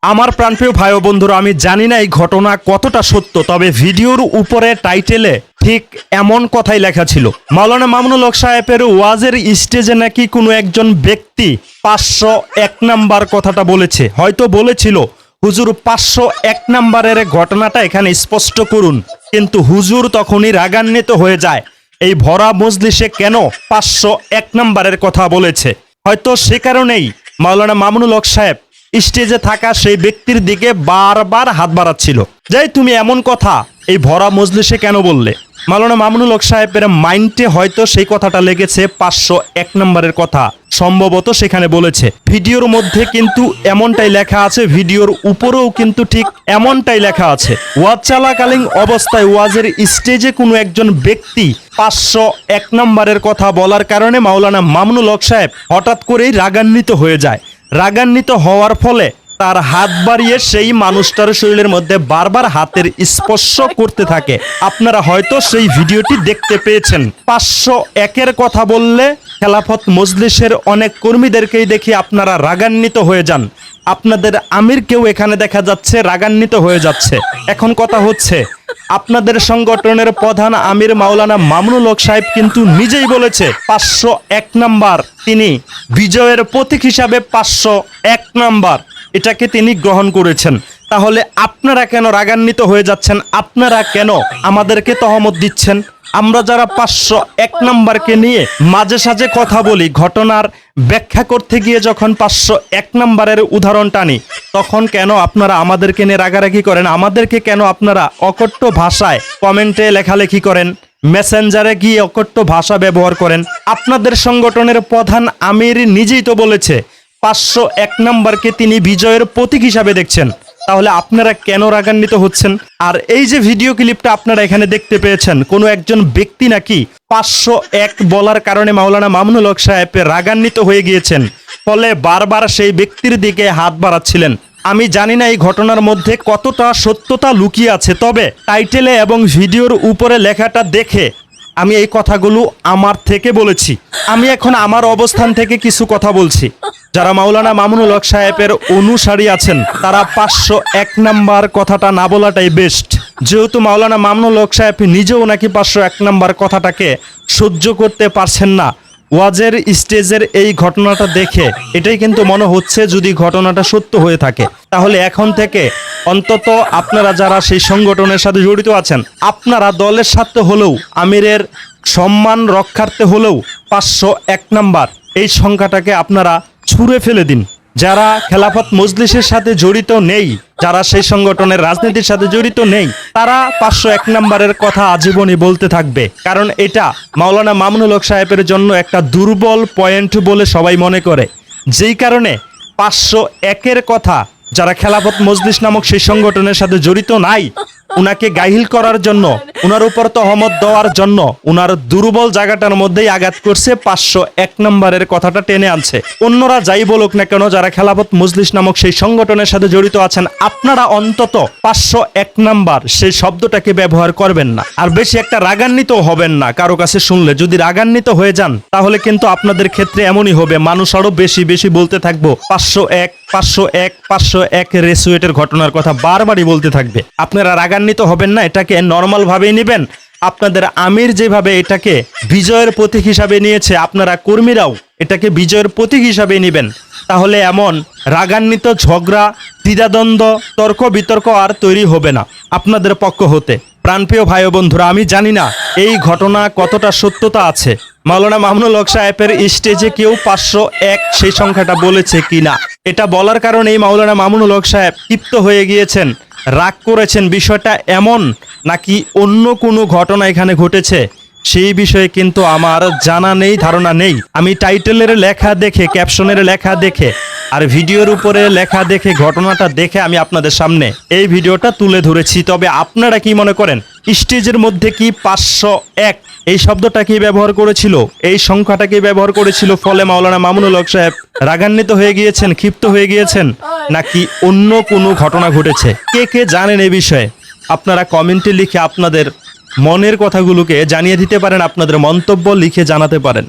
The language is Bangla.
আমার প্রাণপ্রিয় ভাই ও বন্ধুরা, আমি জানি না এই ঘটনা কতটা সত্য, তবে ভিডিওর উপরে টাইটেলে ঠিক এমন কথাই লেখা ছিল। মাওলানা মামুনুল হক সাহেবের ওয়াজের স্টেজে নাকি কোনো একজন ব্যক্তি 501 নাম্বার কথাটা বলেছে, হয়তো বলেছিল হুজুর 501 নাম্বারের ঘটনাটা এখানে স্পষ্ট করুন, কিন্তু হুজুর তখনই রাগান্বিত হয়ে যায়। এই ভরা মজলিসে কেন 501 নাম্বারের কথা বলেছে, হয়তো সে কারণেই মাওলানা মামুনুল হক সাহেব স্টেজে থাকা সেই ব্যক্তির দিকে বারবার হাত বাড়াচ্ছিল, যাই তুমি এমন কথা এই ভরা মজলিসে কেন বললে। মাওলানা মামুনুল হক সাহেবের মাইন্ডে হয়তো সেই কথাটা লেগেছে, 501 নম্বরের কথা সম্ভবত সেখানে বলেছে। ভিডিওর মধ্যে কিন্তু এমনটাই লেখা আছে, ভিডিওর উপরেও কিন্তু ঠিক এমনটাই লেখা আছে। ওয়াজ চলাকালীন অবস্থায় ওয়াজের স্টেজে কোনো একজন ব্যক্তি 501 নম্বরের কথা বলার কারণে মাওলানা মামুনুল হক সাহেব হঠাৎ করেই রাগান্বিত হয়ে যায়। রাগান্বিত হওয়ার ফলে তার হাত বাড়িয়ে সেই মানুষটার শরীরের মধ্যে বারবার হাতের স্পর্শ করতে থাকে। আপনারা হয়তো সেই ভিডিওটি দেখতে পেয়েছেন। 501-এর কথা বললে খেলাফত মজলিসের অনেক কর্মীদেরকেই দেখি আপনারা রাগান্বিত হয়ে যান। আপনাদের আমিরকেও এখানে দেখা যাচ্ছে রাগান্বিত হয়ে যাচ্ছে। এখন কথা হচ্ছে, আপনাদের সংগঠনের প্রধান আমির মাওলানা মামুনুল হক সাহেব কিন্তু নিজেই বলেছে 501 নাম্বার তিনি বিজয়ের প্রতীক হিসাবে 501 নাম্বার এটাকে তিনি গ্রহণ করেছেন। তাহলে আপনারা কেন রাগান্বিত হয়ে যাচ্ছেন? আপনারা কেন আমাদেরকে তহমত দিচ্ছেন? আমরা যারা 501 নাম্বারকে নিয়ে মাঝে সাঝে কথা বলি, ঘটনার ব্যাখ্যা করতে গিয়ে যখন 501 নাম্বারের উদাহরণ টানি, তখন কেন আপনারা আমাদেরকে নিয়ে রাগারাগি করেন? আমাদেরকে কেন আপনারা অকট্য ভাষায় কমেন্টে লেখালেখি করেন, মেসেঞ্জারে গিয়ে অকট্য ভাষা ব্যবহার করেন? আপনাদের সংগঠনের প্রধান আমির নিজেই তো বলেছে 501 নাম্বারকে তিনি বিজয়ের প্রতীক হিসাবে দেখছেন। তাহলে আপনারা কেন রাগান্বিত হচ্ছেন? আর এই যে ভিডিও ক্লিপটা আপনারা এখানে দেখতে পেয়েছেন, কোনো একজন ব্যক্তি নাকি 501 বলার কারণে মাওলানা মামুনুল হক সাহেব রাগান্বিত হয়ে গিয়েছেন, ফলে বারবার সেই ব্যক্তির দিকে হাত বাড়াচ্ছিলেন। আমি জানি না এই ঘটনার মধ্যে কতটা সত্যতা লুকিয়ে আছে, তবে টাইটেলে এবং ভিডিওর উপরে লেখাটা দেখে আমি এই কথাগুলো আমার থেকে বলেছি। আমি এখন আমার অবস্থান থেকে কিছু কথা বলছি। যারা মাওলানা মামুনুল হক সাহেবের অনুসারী আছেন তারা 501 নাম্বার কথাটা না বলাটাই বেস্ট। যেহেতু মাওলানা মামুনুল হক সাহেব নিজেও নাকি 501 নাম্বার কথাটাকে সহ্য করতে পারছেন না, ওয়াজের স্টেজের এই ঘটনাটা দেখে এটাই কিন্তু মনে হচ্ছে, যদি ঘটনাটা সত্য হয়ে থাকে তাহলে এখন থেকে অন্তত আপনারা যারা সেই সংগঠনের সাথে জড়িত আছেন, আপনারা দলের স্বার্থে হলেও, আমিরের সম্মান রক্ষার্থে হলেও 501 নাম্বার এই সংখ্যাটাকে আপনারা ছুঁড়ে ফেলে দিন। যারা খেলাফত মজলিসের সাথে জড়িত নেই, যারা সেই সংগঠনের রাজনীতির সাথে জড়িত নেই, তারা 501 নাম্বারের কথা আজীবনই বলতে থাকবে, কারণ এটা মাওলানা মামুনুল হক সাহেবের জন্য একটা দুর্বল পয়েন্ট বলে সবাই মনে করে। যেই কারণে 501-এর কথা যারা খেলাফত মজলিস নামক সেই সংগঠনের সাথে জড়িত নাই, উনাকে গাহিল করার জন্য, উনার উপর তহমত দেওয়ার জন্য উনার দুর্বল জায়গাটার মধ্যেই আঘাত করছে, 501 নম্বরের কথাটা টেনে আনছে। অন্যরা যাই বলুক না কেন, যারা খেলাফত মজলিস নামক সেই সংগঠনের সাথে জড়িত আছেন, আপনারা অন্তত 501 নাম্বার সেই শব্দটাকে ব্যবহার করবেন না। আর বেশি একটা রাগান্বিত হবেন না কারো কাছে শুনলে। যদি রাগান্বিত হয়ে যান তাহলে কিন্তু আপনাদের ক্ষেত্রে এমনই হবে, মানুষ আরো বেশি বেশি বলতে থাকবো 501 501 501 রেসুয়েটের ঘটনার কথা বারবারই বলতে থাকবে। আপনারা রাগান্বিত হবেন না, এটাকে নর্মাল ভাবেই নেবেন। আপনাদের আমির যেভাবে এটাকে বিজয়ের প্রতীক হিসাবে নিয়েছে, আপনারা কর্মীরাও এটাকে বিজয়ের প্রতীক হিসাবে নেবেন। তাহলে এমন রাগান্বিত ঝগড়া, দ্বিধাদ্বন্দ্ব, তর্ক বিতর্ক আর তৈরি হবে না আপনাদের পক্ষ হতে। প্রাণপ্রিয় ভাই ও বন্ধুরা, আমি জানি না এই ঘটনা কতটা সত্যতা আছে। মাওলানা মামুনুল হক সাহেবের স্টেজে কেউ 501 সেই সংখ্যাটা বলেছে কিনা, এটা বলার কারণেই মাওলানা মামুনুল হক সাহেব ক্ষিপ্ত হয়ে গিয়েছেন, রাগ করেছেন। বিষয়টা এমন নাকি অন্য কোনো ঘটনা এখানে ঘটেছে সেই বিষয়ে কিন্তু আমার জানা নেই, ধারণা নেই। আমি টাইটেলের লেখা দেখে, ক্যাপশনের লেখা দেখে আর ভিডিওর উপরে লেখা দেখে, ঘটনাটা দেখে আমি আপনাদের সামনে এই ভিডিওটা তুলে ধরেছি। তবে আপনারা কি মনে করেন, স্টেজের মধ্যে কি 501 এই শব্দটাকে ব্যবহার করেছিল, এই সংখ্যাটাকে ব্যবহার করেছিল, ফলে মাওলানা মামুনুল হক সাহেব রাগান্বিত হয়ে গিয়েছেন, ক্ষিপ্ত হয়ে গিয়েছেন, নাকি অন্য কোনো ঘটনা ঘটেছে? কে কে জানেন এই বিষয়ে আপনারা কমেন্টে লিখে আপনাদের মনের কথাগুলোকে জানিয়ে দিতে পারেন, আপনাদের মন্তব্য লিখে জানাতে পারেন।